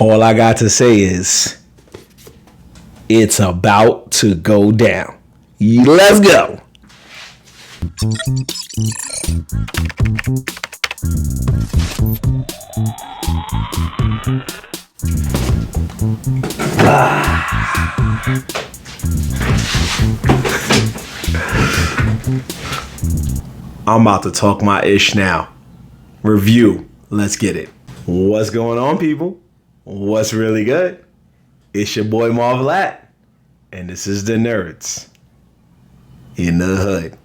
All I got to say is, it's about to go down. Let's go. I'm about to talk my ish now. Review. Let's get it. What's going on, people? What's really good? It's your boy Marv, and this is the Nerdz in the Hood.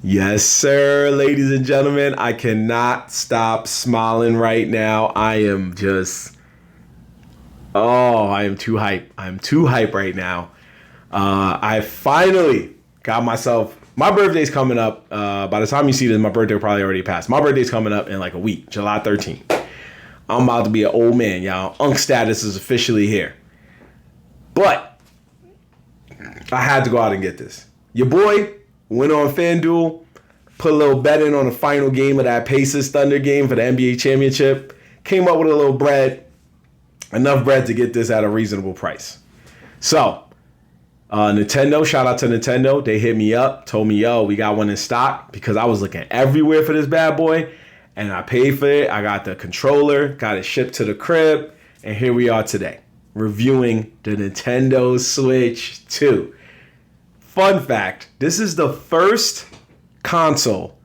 Yes, sir, ladies and gentlemen. I cannot stop smiling right now. I am too hype. I'm too hype right now. I finally got myself. My birthday's coming up. By the time you see this, my birthday will probably already passed. My birthday's coming up in like a week, July 13th. I'm about to be an old man, y'all. Unk status is officially here. But I had to go out and get this. Your boy went on FanDuel, put a little bet in on the final game of that Pacers Thunder game for the NBA championship. Came up with a little bread. Enough bread to get this at a reasonable price. So, Nintendo, shout out to Nintendo. They hit me up, told me, yo, we got one in stock, because I was looking everywhere for this bad boy. And I paid for it. I got the controller, got it shipped to the crib, and here we are today, reviewing the Nintendo Switch 2. Fun fact, this is the first console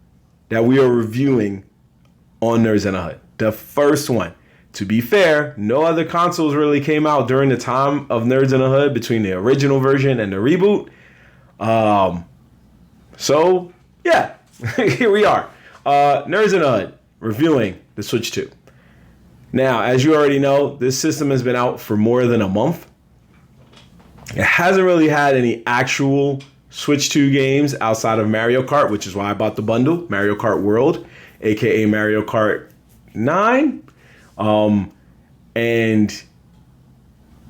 that we are reviewing on Nerds in the Hood. The first one. To be fair, no other consoles really came out during the time of Nerds in the Hood between the original version and the reboot. So, yeah, here we are. Nerds in the Hood. Reviewing the Switch 2. Now, as you already know, this system has been out for more than a month. It hasn't really had any actual Switch 2 games outside of Mario Kart, which is why I bought the bundle, Mario Kart World, aka Mario Kart 9. And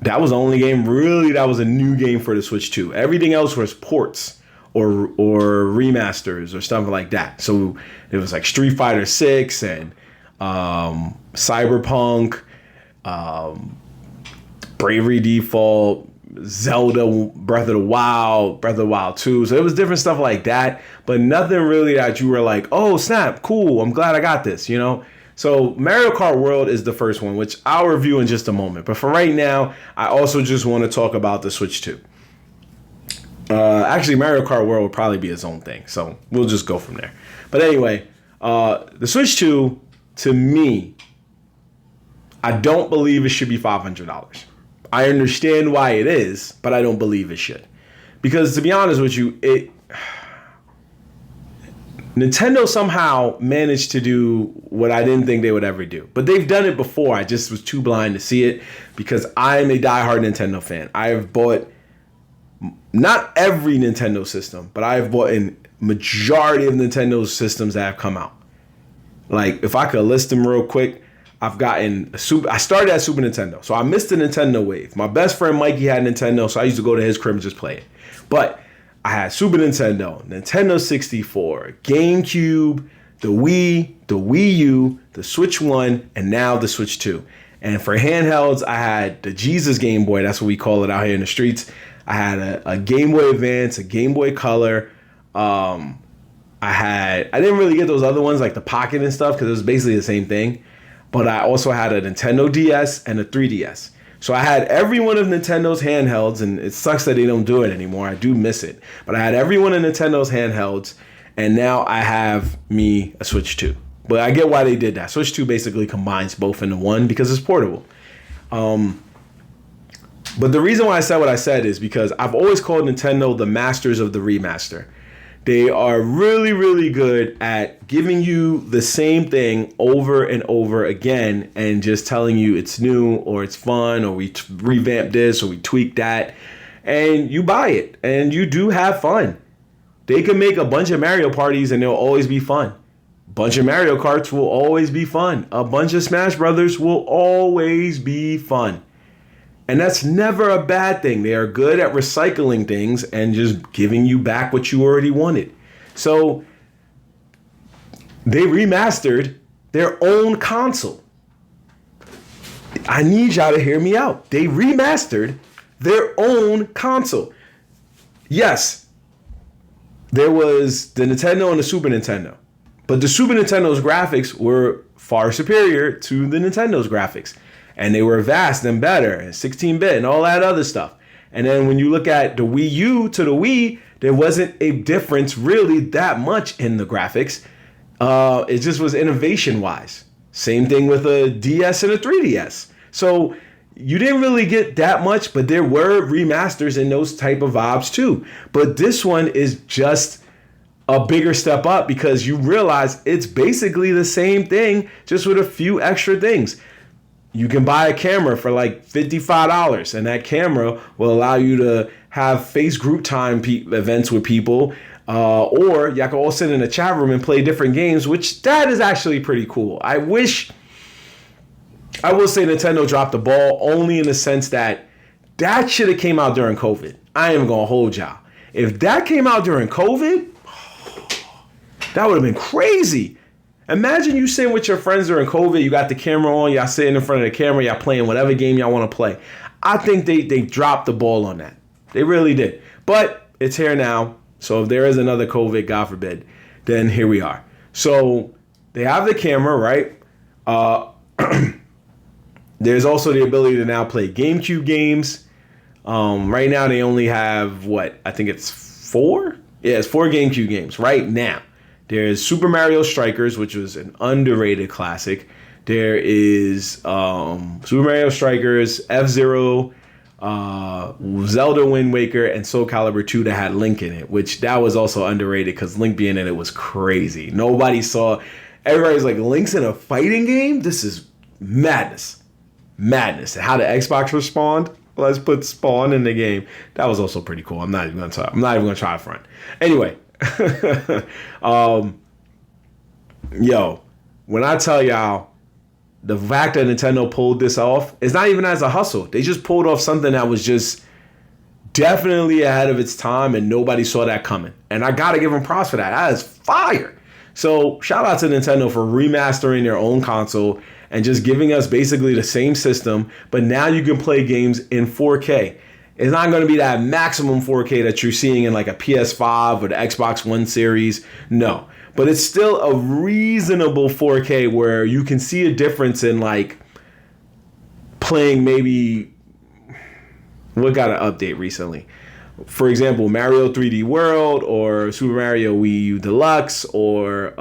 that was the only game really that was a new game for the Switch 2. Everything else was ports or remasters or stuff like that. So it was like Street Fighter 6 and Cyberpunk, Bravery Default, Zelda, Breath of the Wild 2. So it was different stuff like that, but nothing really that you were like, oh snap, cool, I'm glad I got this, you know? So Mario Kart World is the first one, which I'll review in just a moment. But for right now, I also just want to talk about the Switch 2. Actually, Mario Kart World will probably be its own thing, so we'll just go from there. But anyway, the Switch 2, to me, I don't believe it should be $500. I understand why it is, but I don't believe it should. Because to be honest with you, Nintendo somehow managed to do what I didn't think they would ever do. But they've done it before. I just was too blind to see it because I'm a diehard Nintendo fan. I have bought not every Nintendo system, but I have bought a majority of Nintendo systems that have come out. Like, if I could list them real quick, I've gotten I started at Super Nintendo, so I missed the Nintendo wave. My best friend Mikey had Nintendo, so I used to go to his crib and just play it. But I had Super Nintendo, Nintendo 64, GameCube, the Wii, the Wii U, the Switch 1, and now the Switch 2. And for handhelds, I had the Jesus Game Boy. That's what we call it out here in the streets. I had a Game Boy Advance, a Game Boy Color. I didn't really get those other ones like the Pocket and stuff because it was basically the same thing. But I also had a Nintendo DS and a 3DS. So I had every one of Nintendo's handhelds, and it sucks that they don't do it anymore. I do miss it. But I had every one of Nintendo's handhelds, and now I have me a Switch 2. But I get why they did that. Switch 2 basically combines both into one because it's portable. But the reason why I said what I said is because I've always called Nintendo the masters of the remaster. They are really, really good at giving you the same thing over and over again and just telling you it's new or it's fun or we revamped this or we tweaked that. And you buy it and you do have fun. They can make a bunch of Mario parties and they'll always be fun. A bunch of Mario Karts will always be fun. A bunch of Smash Brothers will always be fun. And that's never a bad thing. They are good at recycling things and just giving you back what you already wanted. So they remastered their own console. I need y'all to hear me out. They remastered their own console. Yes, there was the Nintendo and the Super Nintendo. But the Super Nintendo's graphics were far superior to the Nintendo's graphics. And they were vast and better, and 16-bit and all that other stuff. And then when you look at the Wii U to the Wii, there wasn't a difference really that much in the graphics. It just was innovation-wise. Same thing with a DS and a 3DS. So you didn't really get that much, but there were remasters in those type of vibes too. But this one is just a bigger step up because you realize it's basically the same thing, just with a few extra things. You can buy a camera for like $55, and that camera will allow you to have face group time events with people, or y'all can all sit in a chat room and play different games, which that is actually pretty cool. I will say Nintendo dropped the ball only in the sense that should have came out during COVID. I ain't gonna hold y'all. If that came out during COVID, that would have been crazy. Imagine you sitting with your friends during COVID, you got the camera on, y'all sitting in front of the camera, y'all playing whatever game y'all want to play. I think they dropped the ball on that. They really did. But it's here now. So if there is another COVID, God forbid, then here we are. So they have the camera, right? There's also the ability to now play GameCube games. Right now they only have, I think it's 4? Yeah, it's 4 GameCube games right now. There's Super Mario Strikers, which was an underrated classic. There is Super Mario Strikers, F-Zero, Zelda Wind Waker, and Soul Calibur 2 that had Link in it, which that was also underrated because Link being in it was crazy. Nobody saw. Everybody's like, Link's in a fighting game? This is madness. Madness. And how the Xbox respond? Let's put Spawn in the game. That was also pretty cool. I'm not even gonna try to front. Anyway. When I tell y'all the fact that Nintendo pulled this off, it's not even as a hustle. They just pulled off something that was just definitely ahead of its time and nobody saw that coming. And I gotta give them props for that. That is fire. So shout out to Nintendo for remastering their own console and just giving us basically the same system, but now you can play games in 4K. It's not going to be that maximum 4K that you're seeing in like a PS5 or the Xbox One series. No. But it's still a reasonable 4K where you can see a difference in like playing maybe what got an update recently. For example, Mario 3D World or Super Mario Wii U Deluxe or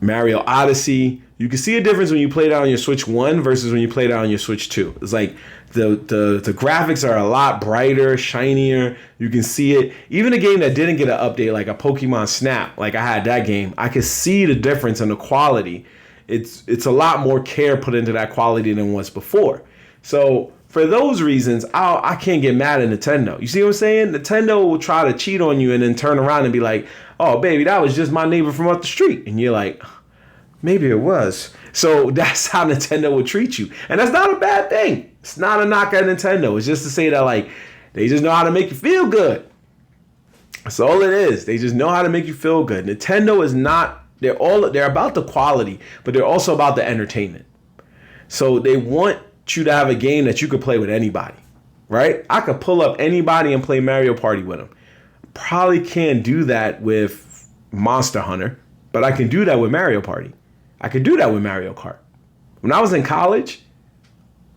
Mario Odyssey. You can see a difference when you play that on your Switch 1 versus when you play that on your Switch 2. It's like the graphics are a lot brighter, shinier. You can see it. Even a game that didn't get an update, like a Pokemon Snap, like I had that game, I could see the difference in the quality. It's a lot more care put into that quality than was before. So for those reasons, I can't get mad at Nintendo. You see what I'm saying? Nintendo will try to cheat on you and then turn around and be like, oh, baby, that was just my neighbor from up the street. And you're like, maybe it was. So that's how Nintendo would treat you. And that's not a bad thing. It's not a knock at Nintendo. It's just to say that, like, they just know how to make you feel good. That's all it is. They just know how to make you feel good. Nintendo is not, they're about the quality, but they're also about the entertainment. So they want you to have a game that you could play with anybody, right? I could pull up anybody and play Mario Party with them. Probably can't do that with Monster Hunter, but I can do that with Mario Party. I could do that with Mario Kart. When I was in college,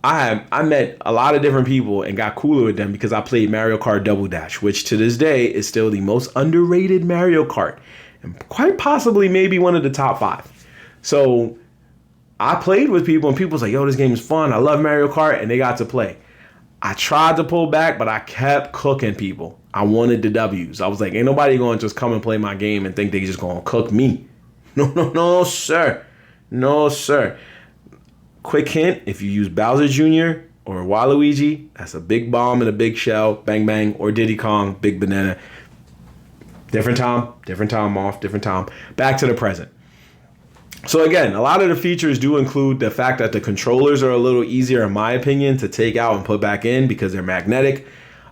I met a lot of different people and got cooler with them because I played Mario Kart Double Dash, which to this day is still the most underrated Mario Kart and quite possibly maybe one of the top 5. So I played with people and people was like, yo, this game is fun. I love Mario Kart, and they got to play. I tried to pull back, but I kept cooking people. I wanted the W's. I was like, ain't nobody going to just come and play my game and think they just going to cook me. No, sir. No, sir. Quick hint, if you use Bowser Jr. or Waluigi, that's a big bomb and a big shell, bang, bang, or Diddy Kong, big banana. Different time, Marv, different time. Back to the present. So again, a lot of the features do include the fact that the controllers are a little easier, in my opinion, to take out and put back in because they're magnetic.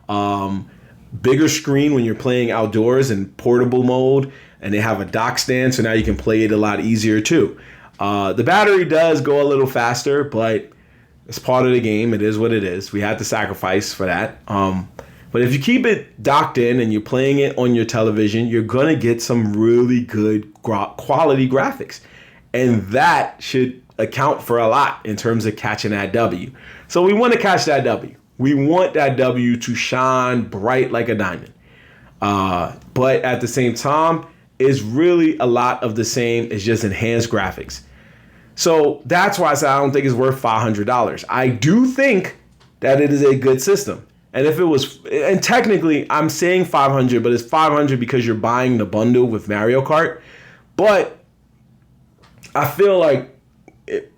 Bigger screen when you're playing outdoors in portable mode, and they have a dock stand, so now you can play it a lot easier too. The battery does go a little faster, but it's part of the game. It is what it is. We had to sacrifice for that. But if you keep it docked in and you're playing it on your television, you're going to get some really good quality graphics. And that should account for a lot in terms of catching that W. So we want to catch that W. We want that W to shine bright like a diamond. But at the same time, it's really a lot of the same. It's just enhanced graphics. So that's why I said I don't think it's worth $500. I do think that it is a good system. And if it was, and technically I'm saying 500, but it's 500 because you're buying the bundle with Mario Kart. But I feel like,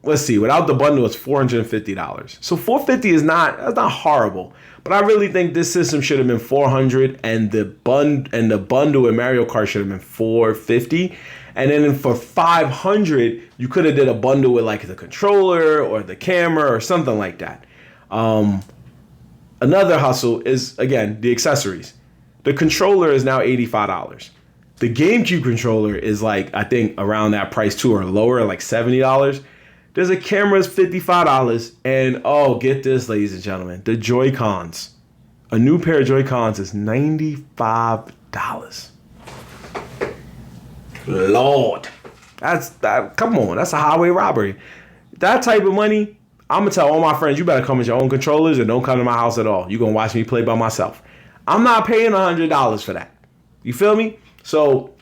let's see, without the bundle, it's $450. So $450 is that's not horrible. But I really think this system should have been $400, and the bundle in Mario Kart should have been $450. And then for $500, you could have did a bundle with like the controller or the camera or something like that. Another hustle is, again, the accessories. The controller is now $85. The GameCube controller is like, I think around that price too, or lower, like $70. There's a camera's $55. And oh, get this, ladies and gentlemen, the Joy-Cons. A new pair of Joy-Cons is $95. Lord. Come on, that's a highway robbery. That type of money, I'm going to tell all my friends, you better come with your own controllers and don't come to my house at all. You're going to watch me play by myself. I'm not paying $100 for that. You feel me? So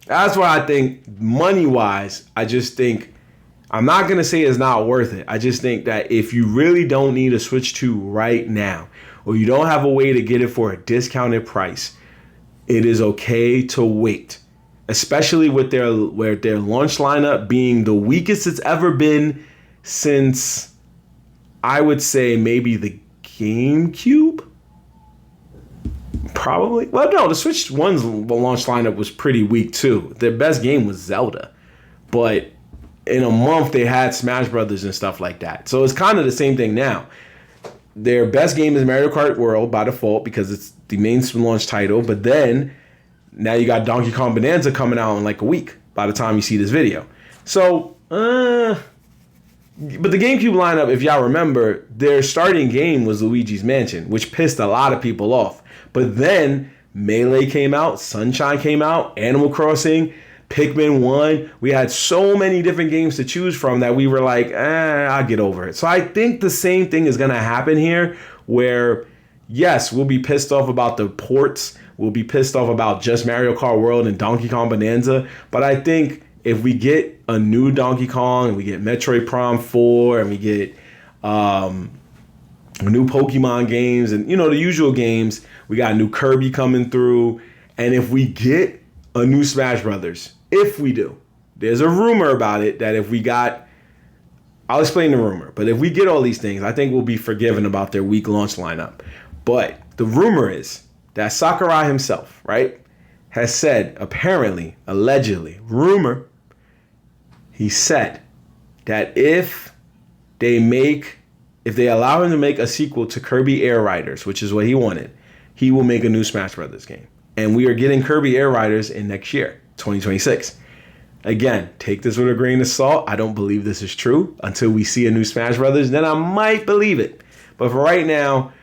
that's why I think money-wise, I just think, I'm not going to say it's not worth it. I just think that if you really don't need a Switch 2 right now, or you don't have a way to get it for a discounted price, it is okay to wait. Especially with their launch lineup being the weakest it's ever been since, I would say, maybe the GameCube? Probably. Well, no, the Switch 1's launch lineup was pretty weak too. Their best game was Zelda. But in a month, they had Smash Brothers and stuff like that. So it's kind of the same thing now. Their best game is Mario Kart World by default because it's the main launch title. But then, now you got Donkey Kong Bonanza coming out in like a week by the time you see this video. So, but the GameCube lineup, if y'all remember, their starting game was Luigi's Mansion, which pissed a lot of people off. But then Melee came out, Sunshine came out, Animal Crossing, Pikmin 1. We had so many different games to choose from that we were like, I'll get over it. So I think the same thing is going to happen here where, yes, we'll be pissed off about the ports. We'll be pissed off about just Mario Kart World and Donkey Kong Bonanza. But I think if we get a new Donkey Kong and we get Metroid Prime 4 and we get new Pokemon games and, you know, the usual games, we got a new Kirby coming through. And if we get a new Smash Brothers, if we do, there's a rumor about it that if we got, I'll explain the rumor, but if we get all these things, I think we'll be forgiven about their weak launch lineup. But the rumor is that Sakurai himself, right, has said, apparently, allegedly, rumor, he said that if they allow him to make a sequel to Kirby Air Riders, which is what he wanted, he will make a new Smash Brothers game. And we are getting Kirby Air Riders in next year, 2026. Again, take this with a grain of salt. I don't believe this is true until we see a new Smash Brothers. Then I might believe it. But for right now,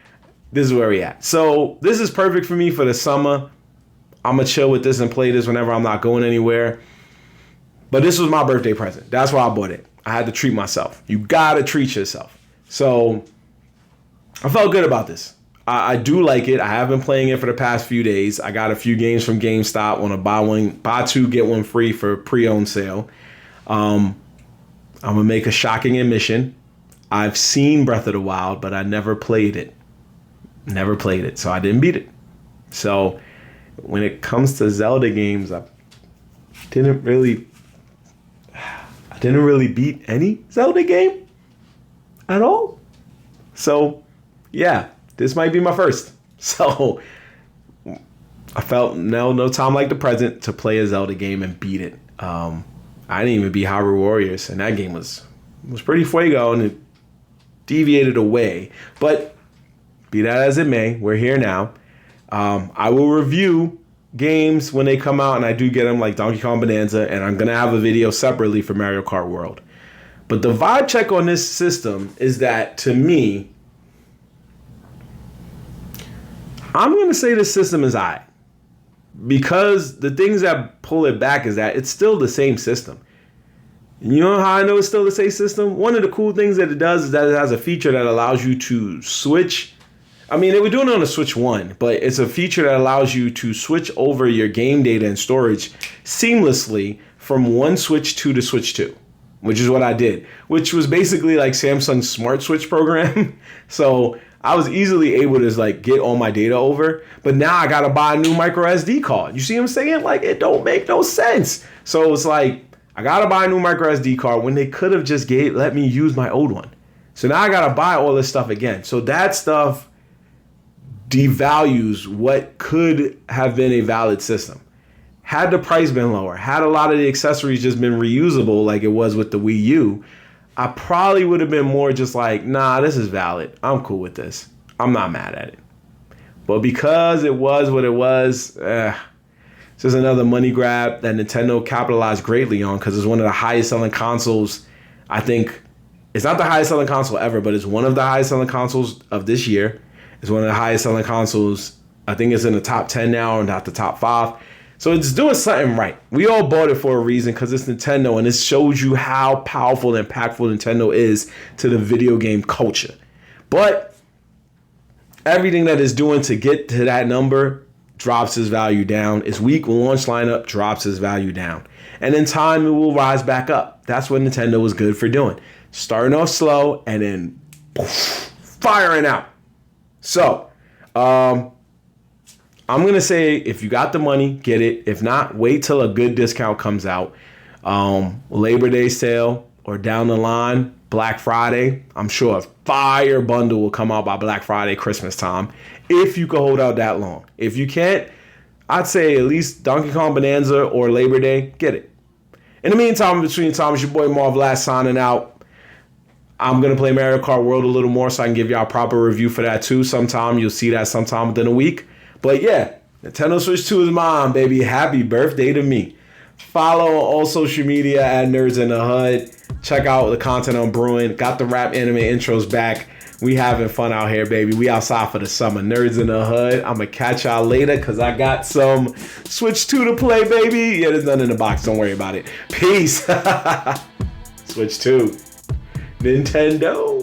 this is where we at. So this is perfect for me for the summer. I'm going to chill with this and play this whenever I'm not going anywhere. But this was my birthday present. That's why I bought it. I had to treat myself. You got to treat yourself. So I felt good about this. I do like it. I have been playing it for the past few days. I got a few games from GameStop on a buy two, get one free for pre-owned sale. I'm going to make a shocking admission. I've seen Breath of the Wild, but I never played it. Never played it, so I didn't beat it. So when it comes to Zelda games, I didn't really beat any Zelda game at all. So yeah, this might be my first. So I felt no time like the present to play a Zelda game and beat it. I didn't even beat Hyrule Warriors, and that game was pretty fuego, and it deviated away. But be that as it may, we're here now. I will review games when they come out, and I do get them like Donkey Kong Bonanza, and I'm gonna have a video separately for Mario Kart World. But the vibe check on this system is that, to me, I'm gonna say this system is alright. Because the things that pull it back is that it's still the same system. You know how I know it's still the same system? One of the cool things that it does is that it has a feature that allows you to switch. I mean, they were doing it on the Switch 1, but it's a feature that allows you to switch over your game data and storage seamlessly from one Switch 2 to Switch 2, which is what I did, which was basically like Samsung's Smart Switch program. So I was easily able to like get all my data over, but now I gotta buy a new micro SD card. You see what I'm saying? Like, it don't make no sense. So it's like, I gotta buy a new micro SD card when they could have just let me use my old one. So now I gotta buy all this stuff again. So that stuff devalues what could have been a valid system. Had the price been lower, had a lot of the accessories just been reusable like it was with the Wii U, I probably would have been more just like, nah, this is valid. I'm cool with this. I'm not mad at it. But because it was what it was, it's just another money grab that Nintendo capitalized greatly on, because it's one of the highest selling consoles. I think it's not the highest selling console ever, but it's one of the highest selling consoles of this year. It's one of the highest selling consoles. I think it's in the top 10 now, and not the top 5. So it's doing something right. We all bought it for a reason, because it's Nintendo, and it shows you how powerful and impactful Nintendo is to the video game culture. But everything that it's doing to get to that number drops its value down. Its weak launch lineup drops its value down. And in time, it will rise back up. That's what Nintendo was good for doing. Starting off slow and then firing out. So, I'm going to say, if you got the money, get it. If not, wait till a good discount comes out. Labor Day sale or down the line, Black Friday. I'm sure a fire bundle will come out by Black Friday, Christmas time, if you can hold out that long. If you can't, I'd say at least Donkey Kong Bonanza or Labor Day, get it. In the meantime, between times, your boy Marv last signing out. I'm going to play Mario Kart World a little more so I can give y'all a proper review for that too sometime. You'll see that sometime within a week. But yeah, Nintendo Switch 2 is mine, baby. Happy birthday to me. Follow on all social media at Nerdz in the Hood. Check out the content I'm brewing. Got the rap anime intros back. We having fun out here, baby. We outside for the summer. Nerdz in the Hood. I'm going to catch y'all later because I got some Switch 2 to play, baby. Yeah, there's nothing in the box. Don't worry about it. Peace. Switch 2. Nintendo.